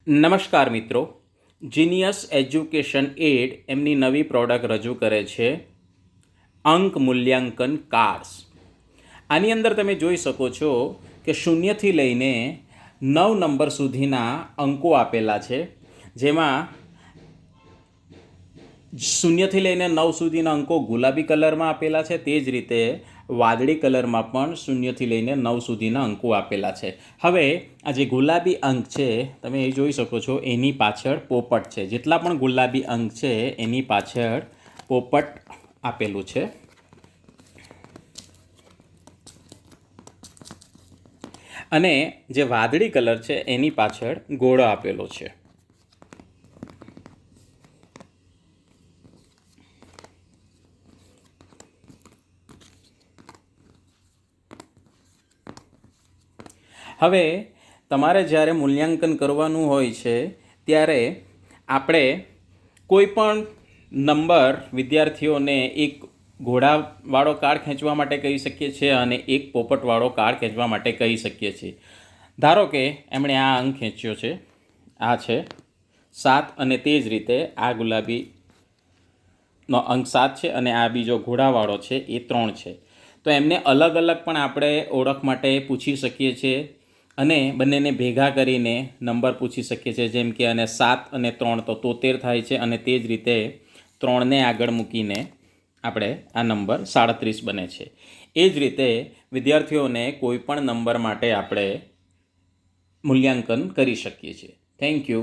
નમસ્કાર મિત્રો, genius education add એમની નવી પ્રોડક્ટ રજૂ કરે છે અંક મૂલ્યાંકન કાર્ડ્સ. આની અંદર તમે જોઈ શકો છો કે 0થી લઈને 9 નંબર સુધીના અંકો આપેલા છે, જેમાં 0થી લઈને 9 સુધીના અંકો ગુલાબી કલરમાં આપેલા છે. તે જ રીતે વાદળી કલરમાં પણ 0થી લઈને 9 સુધીના અંકો આપેલા છે. હવે આ જે ગુલાબી અંક છે તમે એ જોઈ શકો છો, એની પાછળ પોપટ છે. જેટલા પણ ગુલાબી અંક છે એની પાછળ પોપટ આપેલું છે. અને જે વાદળી કલર છે એની પાછળ ઘોડો આપેલો છે. હવે તમારે જ્યારે મૂલ્યાંકન કરવાનું હોય છે ત્યારે આપણે કોઈ પણ નંબર વિદ્યાર્થીઓને એક ઘોડાવાળો કાર્ડ ખેંચવા માટે કહી શકીએ છીએ અને એક પોપટવાળો કાર્ડ ખેંચવા માટે કહી શકીએ છીએ. ધારો કે એમણે આ અંક ખેંચ્યો છે, આ છે 7, અને તે જ રીતે આ ગુલાબીનો અંક 7 છે અને આ બીજો ઘોડાવાળો છે એ 3 છે. તો એમને અલગ અલગ પણ આપણે ઓળખ માટે પૂછી શકીએ છીએ અને બંનેને ભેગા કરીને નંબર પૂછી શકીએ છીએ. જેમ કે અને 7 અને 3 તો 73 થાય છે, અને તે જ રીતે 3ને આગળ મૂકીને આપણે આ નંબર 37 બને છે. એ જ રીતે વિદ્યાર્થીઓને કોઈ પણ નંબર માટે આપણે મૂલ્યાંકન કરી શકીએ છીએ. Thank you.